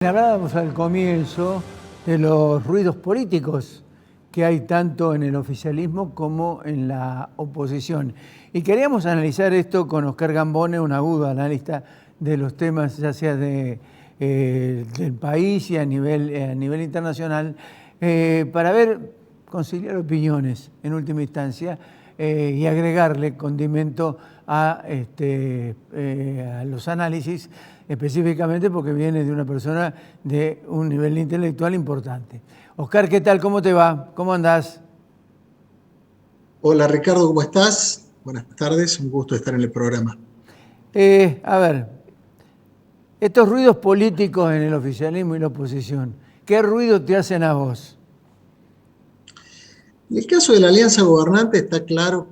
Hablábamos al comienzo de los ruidos políticos que hay tanto en el oficialismo como en la oposición. Y queríamos analizar esto con Oscar Gambone, un agudo analista de los temas, ya sea del país y a nivel internacional, para ver, conciliar opiniones en última instancia y agregarle condimento a los análisis, específicamente porque viene de una persona de un nivel intelectual importante. Oscar, ¿qué tal? ¿Cómo te va? ¿Cómo andás? Hola Ricardo, ¿cómo estás? Buenas tardes, un gusto estar en el programa. A ver, estos ruidos políticos en el oficialismo y la oposición, ¿qué ruido te hacen a vos? En el caso de la alianza gobernante está claro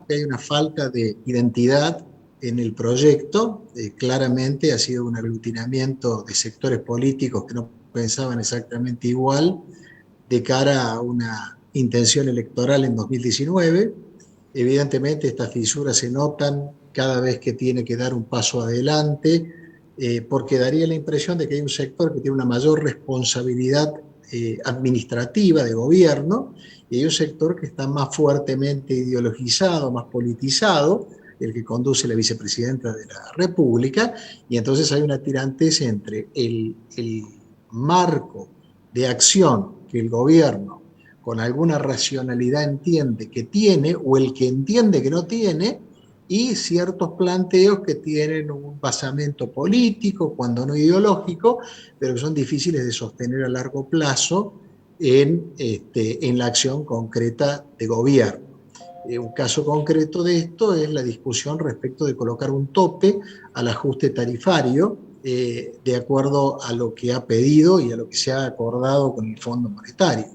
que hay una falta de identidad en el proyecto. Claramente ha sido un aglutinamiento de sectores políticos que no pensaban exactamente igual de cara a una intención electoral en 2019. Evidentemente estas fisuras se notan cada vez que tiene que dar un paso adelante, porque daría la impresión de que hay un sector que tiene una mayor responsabilidad administrativa de gobierno y hay un sector que está más fuertemente ideologizado, más politizado, el que conduce la vicepresidenta de la República, y entonces hay una tirantez entre el marco de acción que el gobierno con alguna racionalidad entiende que tiene o el que entiende que no tiene, y ciertos planteos que tienen un basamento político, cuando no ideológico, pero que son difíciles de sostener a largo plazo en la acción concreta de gobierno. Un caso concreto de esto es la discusión respecto de colocar un tope al ajuste tarifario, de acuerdo a lo que ha pedido y a lo que se ha acordado con el Fondo Monetario.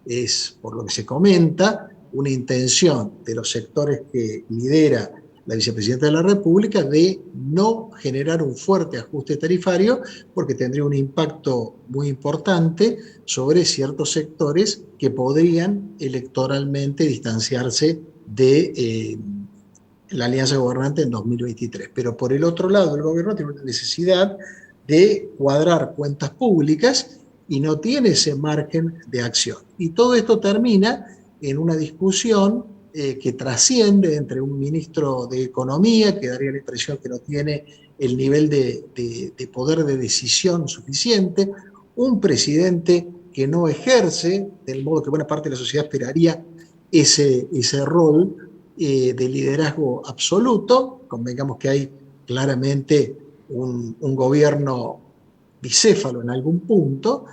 Es, por lo que se comenta, una intención de los sectores que lidera la vicepresidenta de la República de no generar un fuerte ajuste tarifario porque tendría un impacto muy importante sobre ciertos sectores que podrían electoralmente distanciarse de la alianza gobernante en 2023. Pero por el otro lado, el gobierno tiene una necesidad de cuadrar cuentas públicas y no tiene ese margen de acción. Y todo esto termina en una discusión que trasciende entre un ministro de Economía, que daría la impresión que no tiene el nivel de poder de decisión suficiente, un presidente que no ejerce, del modo que buena parte de la sociedad esperaría, ese rol de liderazgo absoluto. Convengamos que hay claramente un gobierno bicéfalo en algún punto,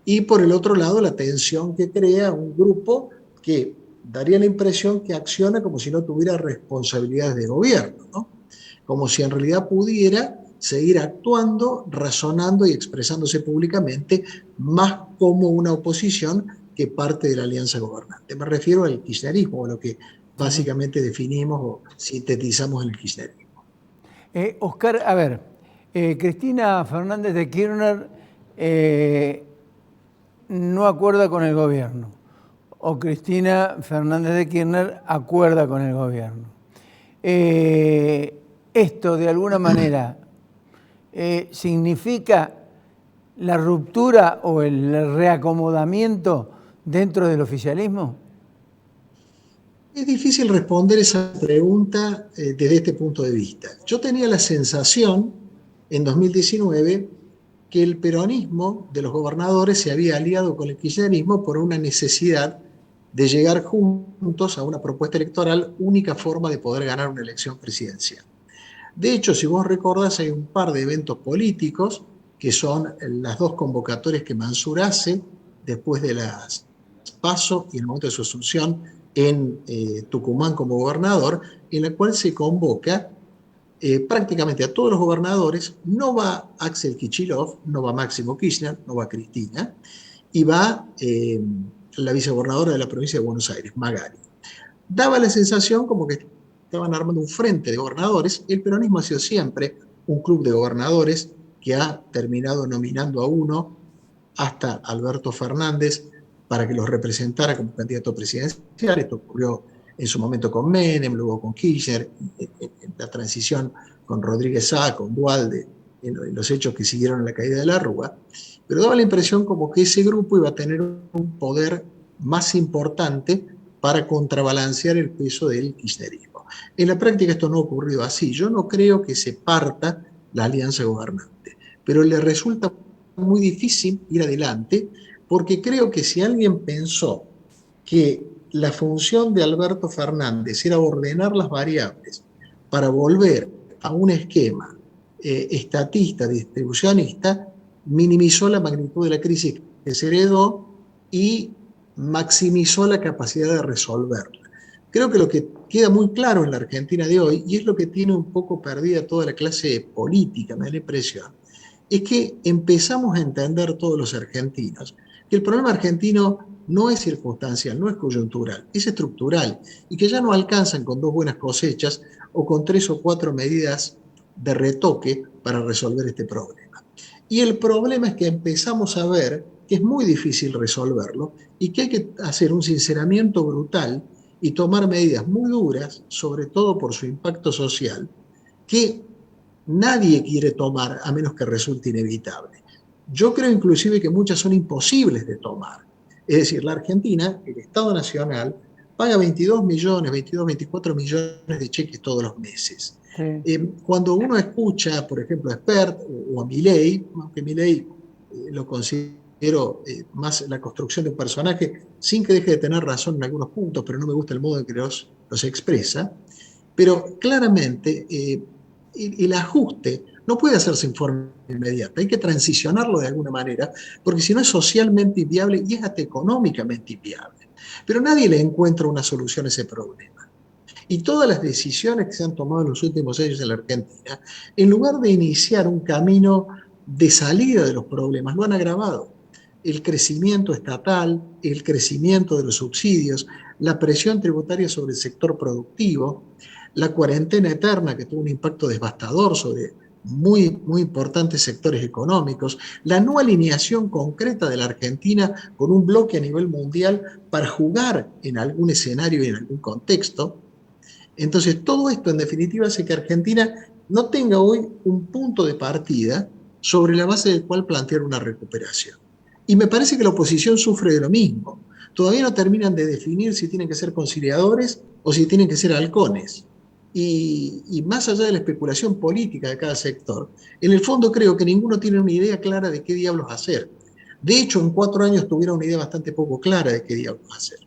y por el otro lado la tensión que crea un grupo que daría la impresión que acciona como si no tuviera responsabilidades de gobierno, ¿no? Como si en realidad pudiera seguir actuando, razonando y expresándose públicamente más como una oposición que parte de la alianza gobernante. Me refiero al kirchnerismo, a lo que Sí. básicamente definimos o sintetizamos en el kirchnerismo. Oscar, a ver, Cristina Fernández de Kirchner no acuerda con el gobierno, o Cristina Fernández de Kirchner acuerda con el gobierno. Esto, de alguna manera, significa la ruptura o el reacomodamiento dentro del oficialismo. Es difícil responder esa pregunta desde este punto de vista. Yo tenía la sensación en 2019 que el peronismo de los gobernadores se había aliado con el kirchnerismo por una necesidad de llegar juntos a una propuesta electoral, única forma de poder ganar una elección presidencial. De hecho, si vos recordás, hay un par de eventos políticos que son las dos convocatorias que Mansur hace después de las PASO y en el momento de su asunción en Tucumán como gobernador, en la cual se convoca prácticamente a todos los gobernadores. No va Axel Kicillof, no va Máximo Kirchner, no va Cristina, y va la vicegobernadora de la provincia de Buenos Aires, Magali. Daba la sensación como que estaban armando un frente de gobernadores. El peronismo ha sido siempre un club de gobernadores que ha terminado nominando a uno, hasta Alberto Fernández, para que los representara como candidato presidencial. Esto ocurrió en su momento con Menem, luego con Kirchner, en la transición con Rodríguez Sá, con Dualde, en los hechos que siguieron a la caída de la Rúa, pero daba la impresión como que ese grupo iba a tener un poder más importante para contrabalancear el peso del kirchnerismo. En la práctica esto no ha ocurrido así. Yo no creo que se parta la alianza gobernante, pero le resulta muy difícil ir adelante porque creo que si alguien pensó que la función de Alberto Fernández era ordenar las variables para volver a un esquema estatista, distribucionista, minimizó la magnitud de la crisis que se heredó y maximizó la capacidad de resolverla. Creo que lo que queda muy claro en la Argentina de hoy, y es lo que tiene un poco perdida toda la clase política, me da la impresión, es que empezamos a entender todos los argentinos que el problema argentino no es circunstancial, no es coyuntural, es estructural, y que ya no alcanzan con 2 buenas cosechas o con 3 o 4 medidas de retoque para resolver este problema. Y el problema es que empezamos a ver que es muy difícil resolverlo y que hay que hacer un sinceramiento brutal y tomar medidas muy duras, sobre todo por su impacto social, que nadie quiere tomar a menos que resulte inevitable. Yo creo inclusive que muchas son imposibles de tomar. Es decir, la Argentina, el Estado Nacional, paga 22 millones, 22, 24 millones de cheques todos los meses. Sí. Cuando uno escucha, por ejemplo, a Spert o a Milei, aunque Milei lo considero más la construcción de un personaje, sin que deje de tener razón en algunos puntos, pero no me gusta el modo en que los expresa, pero claramente el ajuste no puede hacerse en forma inmediata, hay que transicionarlo de alguna manera, porque si no es socialmente inviable y es hasta económicamente inviable. Pero nadie le encuentra una solución a ese problema. Y todas las decisiones que se han tomado en los últimos años en la Argentina, en lugar de iniciar un camino de salida de los problemas, lo han agravado. El crecimiento estatal, el crecimiento de los subsidios, la presión tributaria sobre el sector productivo, la cuarentena eterna que tuvo un impacto devastador sobre muy, muy importantes sectores económicos, la no alineación concreta de la Argentina con un bloque a nivel mundial para jugar en algún escenario y en algún contexto. Entonces, todo esto en definitiva hace que Argentina no tenga hoy un punto de partida sobre la base del cual plantear una recuperación. Y me parece que la oposición sufre de lo mismo. Todavía no terminan de definir si tienen que ser conciliadores o si tienen que ser halcones. Y más allá de la especulación política de cada sector, en el fondo creo que ninguno tiene una idea clara de qué diablos hacer. De hecho, en 4 años tuvieron una idea bastante poco clara de qué diablos hacer.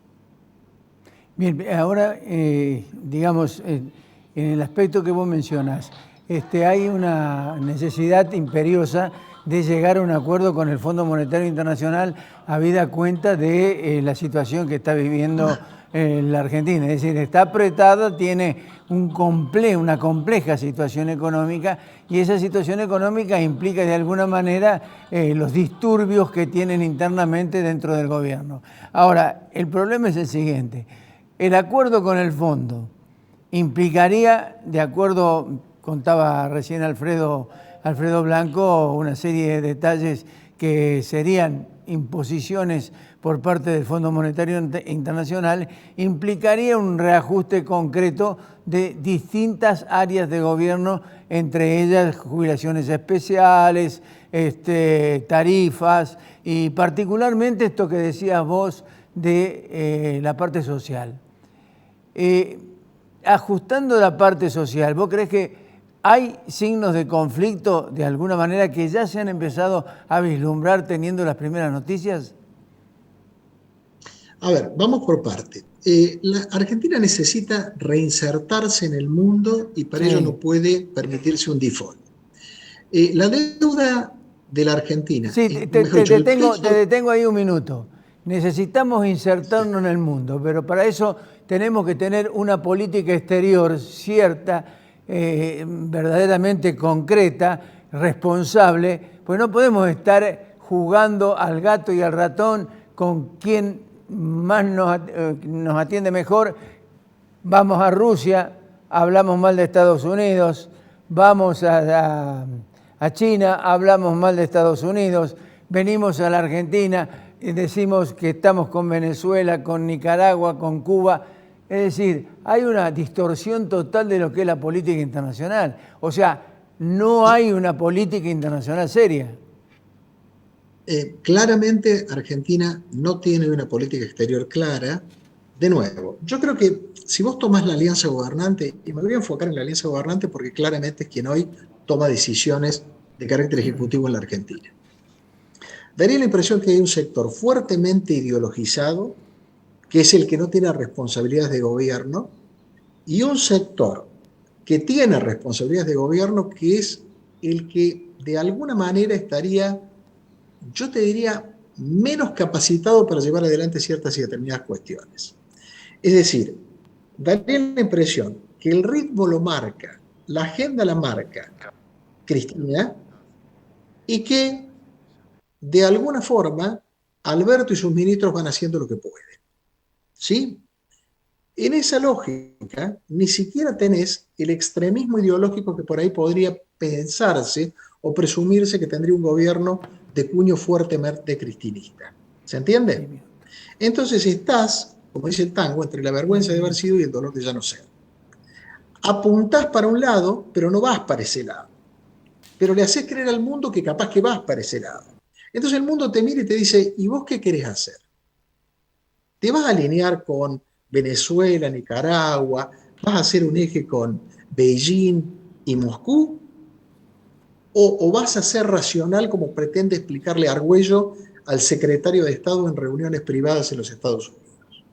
Bien, ahora, digamos, en el aspecto que vos mencionas, hay una necesidad imperiosa de llegar a un acuerdo con el Fondo Monetario Internacional habida cuenta de la situación que está viviendo la Argentina. Es decir, está apretada, tiene una compleja situación económica y esa situación económica implica de alguna manera los disturbios que tienen internamente dentro del gobierno. Ahora, el problema es el siguiente. El acuerdo con el fondo implicaría, de acuerdo, contaba recién Alfredo Blanco, una serie de detalles que serían imposiciones por parte del Fondo Monetario Internacional, implicaría un reajuste concreto de distintas áreas de gobierno, entre ellas jubilaciones especiales, tarifas y particularmente esto que decías vos de la parte social. Ajustando la parte social, ¿vos crees que hay signos de conflicto de alguna manera que ya se han empezado a vislumbrar teniendo las primeras noticias? A ver, vamos por parte. La Argentina necesita reinsertarse en el mundo y para ello no puede permitirse un default. La deuda de la Argentina, Sí, te detengo ahí un minuto. Necesitamos insertarnos en el mundo, pero para eso tenemos que tener una política exterior cierta, verdaderamente concreta, responsable, pues no podemos estar jugando al gato y al ratón con quien más nos atiende mejor. Vamos a Rusia, hablamos mal de Estados Unidos, vamos a China, hablamos mal de Estados Unidos, venimos a la Argentina y decimos que estamos con Venezuela, con Nicaragua, con Cuba. Es decir, hay una distorsión total de lo que es la política internacional. O sea, no hay una política internacional seria. Claramente Argentina no tiene una política exterior clara. De nuevo, yo creo que si vos tomás la alianza gobernante, y me voy a enfocar en la alianza gobernante porque claramente es quien hoy toma decisiones de carácter ejecutivo en la Argentina, daría la impresión que hay un sector fuertemente ideologizado, que es el que no tiene responsabilidades de gobierno, y un sector que tiene responsabilidades de gobierno, que es el que de alguna manera estaría, yo te diría, menos capacitado para llevar adelante ciertas y determinadas cuestiones. Es decir, daría la impresión que el ritmo lo marca, la agenda la marca Cristina, y que de alguna forma Alberto y sus ministros van haciendo lo que pueden. ¿Sí? En esa lógica, ni siquiera tenés el extremismo ideológico que por ahí podría pensarse o presumirse que tendría un gobierno de cuño fuertemente cristinista. ¿Se entiende? Entonces estás, como dice el tango, entre la vergüenza de haber sido y el dolor de ya no ser. Apuntás para un lado, pero no vas para ese lado. Pero le haces creer al mundo que capaz que vas para ese lado. Entonces el mundo te mira y te dice, ¿y vos qué querés hacer? ¿Te vas a alinear con Venezuela, Nicaragua? ¿Vas a hacer un eje con Beijing y Moscú? ¿O vas a ser racional como pretende explicarle Argüello al secretario de Estado en reuniones privadas en los Estados Unidos?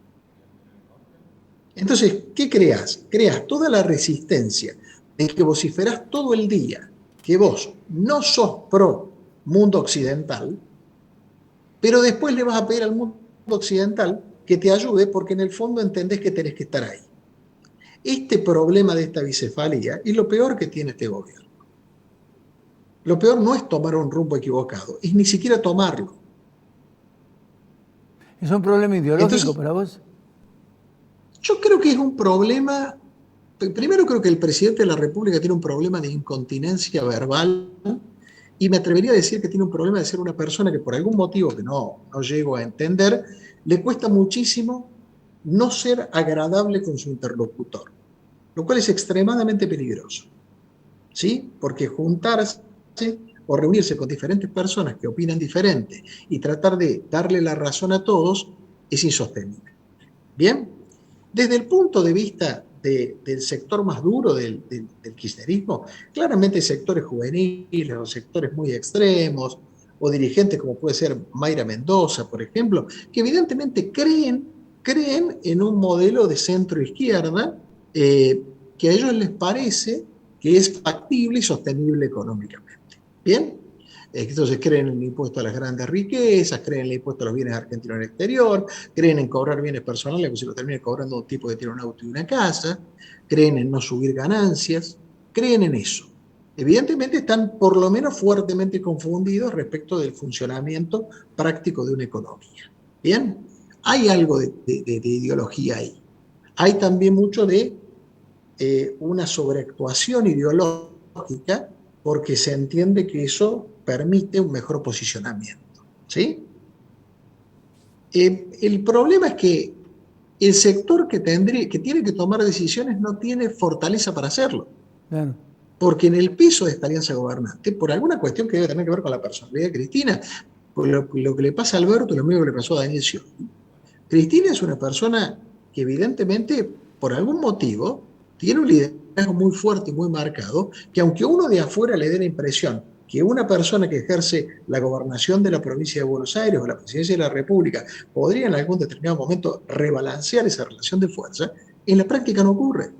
Entonces, ¿qué creas? Creas toda la resistencia de que vociferás todo el día que vos no sos pro mundo occidental, pero después le vas a pedir al mundo occidental que te ayude porque en el fondo entendés que tenés que estar ahí. Este problema de esta bicefalía es lo peor que tiene este gobierno. Lo peor no es tomar un rumbo equivocado, es ni siquiera tomarlo. ¿Es un problema ideológico Entonces, para vos? yo creo que es un problema. Primero creo que el presidente de la República tiene un problema de incontinencia verbal y me atrevería a decir que tiene un problema de ser una persona que por algún motivo que no llego a entender, le cuesta muchísimo no ser agradable con su interlocutor, lo cual es extremadamente peligroso, ¿sí? Porque juntarse o reunirse con diferentes personas que opinan diferente y tratar de darle la razón a todos es insostenible. Bien, desde el punto de vista del sector más duro del kirchnerismo, claramente sectores juveniles o sectores muy extremos, o dirigentes como puede ser Mayra Mendoza, por ejemplo, que evidentemente creen en un modelo de centro-izquierda que a ellos les parece que es factible y sostenible económicamente. ¿Bien? Entonces creen en el impuesto a las grandes riquezas, creen en el impuesto a los bienes argentinos en el exterior, creen en cobrar bienes personales, que se lo termine cobrando un tipo que tiene un auto y una casa, creen en no subir ganancias, creen en eso. Evidentemente están por lo menos fuertemente confundidos respecto del funcionamiento práctico de una economía. ¿Bien? Hay algo de ideología ahí. Hay también mucho de una sobreactuación ideológica porque se entiende que eso permite un mejor posicionamiento. ¿Sí? El problema es que el sector que tiene que tomar decisiones no tiene fortaleza para hacerlo. Claro. Porque en el piso de esta alianza gobernante, por alguna cuestión que debe tener que ver con la personalidad de Cristina, lo que le pasa a Alberto es lo mismo que le pasó a Daniel Scioli. Cristina es una persona que evidentemente, por algún motivo, tiene un liderazgo muy fuerte y muy marcado, que aunque uno de afuera le dé la impresión que una persona que ejerce la gobernación de la provincia de Buenos Aires o la presidencia de la República podría en algún determinado momento rebalancear esa relación de fuerza, en la práctica no ocurre.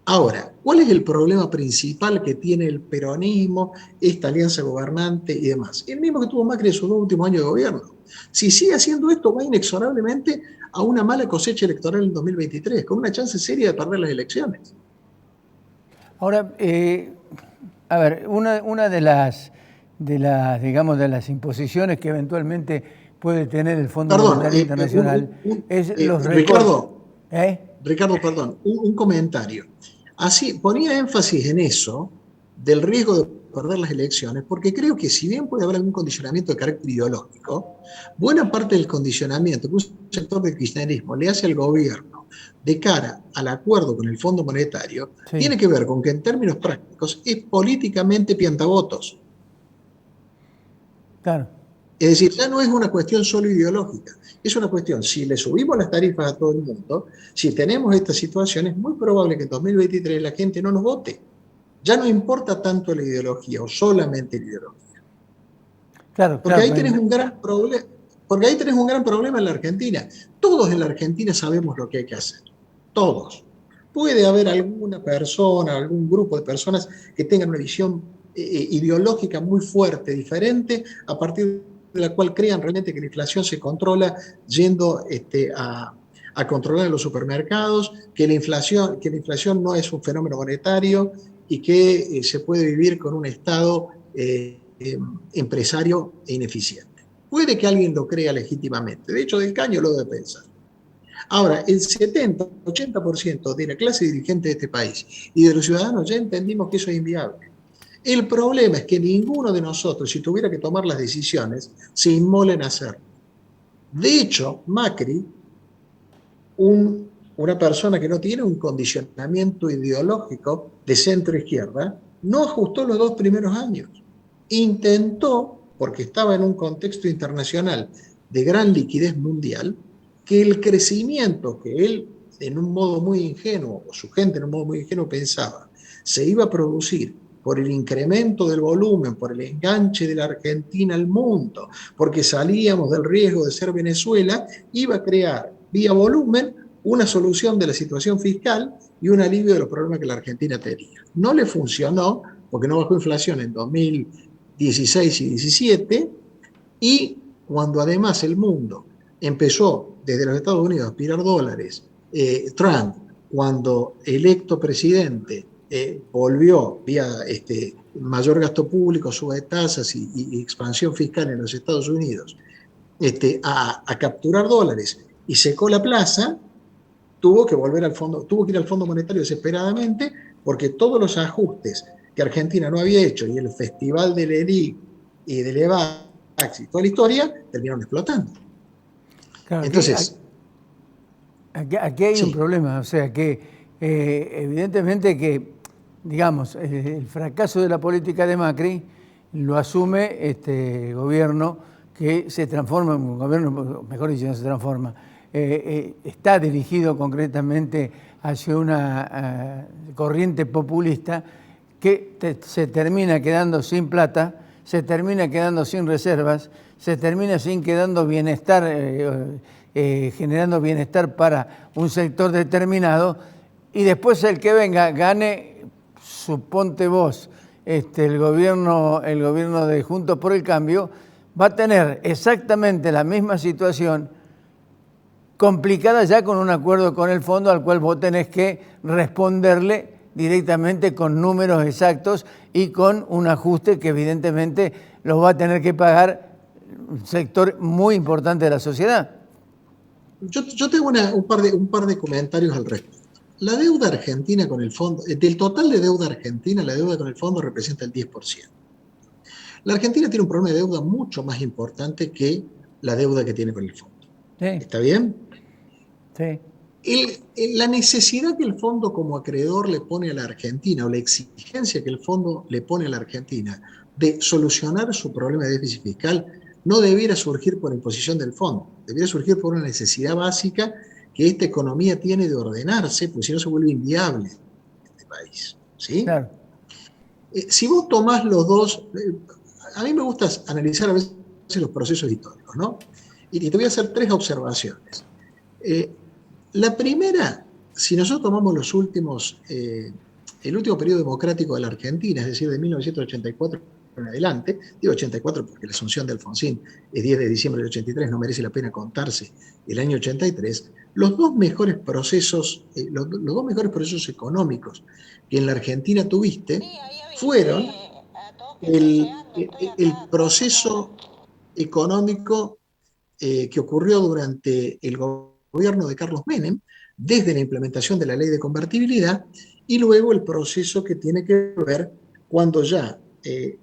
Ahora, ¿cuál es el problema principal que tiene el peronismo, esta alianza gobernante y demás? El mismo que tuvo Macri en sus 2 últimos años de gobierno. Si sigue haciendo esto, va inexorablemente a una mala cosecha electoral en 2023, con una chance seria de perder las elecciones. Ahora, a ver, una digamos, de las imposiciones que eventualmente puede tener el Fondo Monetario Internacional es los recortes. Ricardo, perdón, un comentario. Así, ponía énfasis en eso, del riesgo de perder las elecciones, porque creo que si bien puede haber algún condicionamiento de carácter ideológico, buena parte del condicionamiento que un sector del kirchnerismo le hace al gobierno de cara al acuerdo con el Fondo Monetario Sí, tiene que ver con que en términos prácticos es políticamente piantavotos. claro. Es decir, ya no es una cuestión solo ideológica, es una cuestión, si le subimos las tarifas a todo el mundo, si tenemos esta situación, es muy probable que en 2023 la gente no nos vote. Ya no importa tanto la ideología o solamente la ideología. Claro, Porque claro. ahí tenés un gran problema. Porque ahí tenés un gran problema en la Argentina. Todos en la Argentina sabemos lo que hay que hacer. Todos. Puede haber alguna persona, algún grupo de personas que tengan una visión ideológica muy fuerte, diferente, a partir de la cual crean realmente que la inflación se controla yendo a controlar los supermercados, que la inflación no es un fenómeno monetario y que se puede vivir con un Estado empresario e ineficiente. Puede que alguien lo crea legítimamente. De hecho, Del Caño lo debe pensar. Ahora, el 70-80% de la clase dirigente de este país y de los ciudadanos ya entendimos que eso es inviable. El problema es que ninguno de nosotros, si tuviera que tomar las decisiones, se inmolen a hacerlo. De hecho, Macri, una persona que no tiene un condicionamiento ideológico de centro-izquierda, no ajustó los 2 primeros años. Intentó, porque estaba en un contexto internacional de gran liquidez mundial, que el crecimiento que él, en un modo muy ingenuo, o su gente en un modo muy ingenuo pensaba, se iba a producir por el incremento del volumen, por el enganche de la Argentina al mundo, porque salíamos del riesgo de ser Venezuela, iba a crear vía volumen una solución de la situación fiscal y un alivio de los problemas que la Argentina tenía. No le funcionó porque no bajó inflación en 2016 y 2017 y cuando además el mundo empezó desde los Estados Unidos a aspirar dólares, Trump, cuando electo presidente, volvió vía mayor gasto público, suba de tasas y expansión fiscal en los Estados Unidos, a capturar dólares y secó la plaza, tuvo que volver al fondo, tuvo que ir al Fondo Monetario desesperadamente porque todos los ajustes que Argentina no había hecho y el festival del EDIC y del EVAX y toda la historia terminaron explotando. Claro, Entonces, aquí hay un sí, problema, o sea que evidentemente que, digamos, el fracaso de la política de Macri lo asume este gobierno que se transforma en un gobierno, mejor dicho, no se transforma, está dirigido concretamente hacia una corriente populista que se termina quedando sin plata, se termina quedando sin reservas, se termina sin quedando bienestar, generando bienestar para un sector determinado, y después el que venga gane, suponte vos, el gobierno de Juntos por el Cambio, va a tener exactamente la misma situación complicada ya con un acuerdo con el fondo al cual vos tenés que responderle directamente con números exactos y con un ajuste que evidentemente los va a tener que pagar un sector muy importante de la sociedad. yo tengo un par de comentarios al respecto. La deuda argentina con el fondo, del total de deuda argentina, la deuda con el fondo representa el 10%. La Argentina tiene un problema de deuda mucho más importante que la deuda que tiene con el fondo. Sí, ¿Está bien? sí, La necesidad que el fondo como acreedor le pone a la Argentina o la exigencia que el fondo le pone a la Argentina de solucionar su problema de déficit fiscal no debiera surgir por imposición del fondo, debiera surgir por una necesidad básica que esta economía tiene de ordenarse, porque si no se vuelve inviable este país. ¿Sí? claro. Si vos tomás los dos, a mí me gusta analizar a veces los procesos históricos, ¿no? Y te voy a hacer 3 observaciones. Eh, la primera, si nosotros tomamos el último periodo democrático de la Argentina, es decir, de 1984 en adelante, digo 84 porque la asunción de Alfonsín es 10 de diciembre del 83, no merece la pena contarse el año 83, los dos mejores procesos, los dos mejores procesos económicos que en la Argentina tuviste fueron el proceso económico que ocurrió durante el gobierno de Carlos Menem, desde la implementación de la ley de convertibilidad, y luego el proceso que tiene que ver cuando ya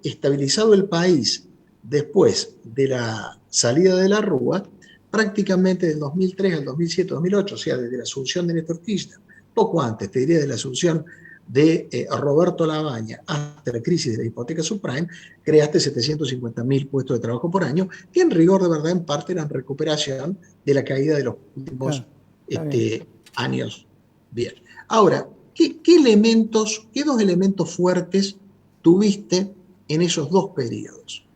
estabilizado el país después de la salida de la Rúa, prácticamente del 2003 al 2007, 2008, o sea, desde la asunción de Néstor Kirchner, poco antes, te diría de la asunción de Roberto Labaña hasta la crisis de la hipoteca subprime, creaste 750.000 puestos de trabajo por año, que en rigor de verdad en parte eran recuperación de la caída de los últimos años. Bien. Ahora, ¿qué dos elementos fuertes tuviste en esos dos periodos?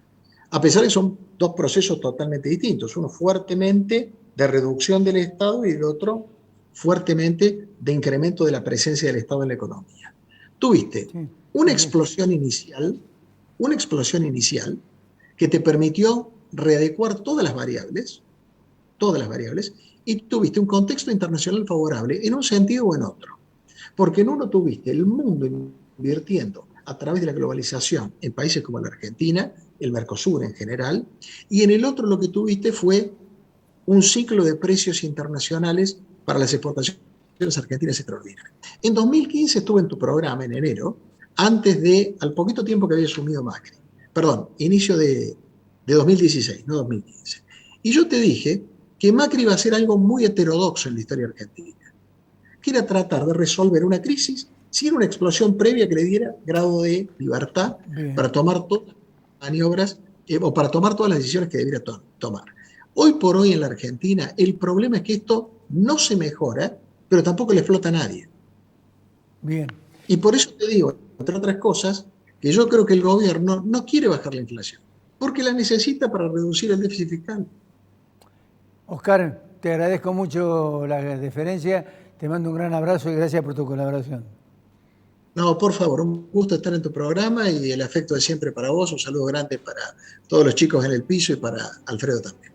A pesar de que son dos procesos totalmente distintos, uno fuertemente de reducción del Estado y el otro fuertemente de incremento de la presencia del Estado en la economía. Tuviste una explosión inicial que te permitió readecuar todas las variables, y tuviste un contexto internacional favorable en un sentido o en otro. Porque en uno tuviste el mundo invirtiendo a través de la globalización en países como la Argentina, el Mercosur en general, y en el otro lo que tuviste fue un ciclo de precios internacionales para las exportaciones argentinas extraordinarias. En 2015 estuve en tu programa, en enero, al poquito tiempo que había asumido Macri. Perdón, inicio de 2016, no 2015. Y yo te dije que Macri iba a hacer algo muy heterodoxo en la historia argentina, que era tratar de resolver una crisis sin una explosión previa que le diera grado de libertad para tomar todas las maniobras o para tomar todas las decisiones que debiera tomar. Hoy por hoy en la Argentina el problema es que esto no se mejora, pero tampoco le explota a nadie. Bien. Y por eso te digo, entre otras cosas, que yo creo que el gobierno no quiere bajar la inflación, porque la necesita para reducir el déficit fiscal. Oscar, te agradezco mucho la deferencia, te mando un gran abrazo y gracias por tu colaboración. No, por favor, un gusto estar en tu programa y el afecto de siempre para vos. Un saludo grande para todos los chicos en el piso y para Alfredo también.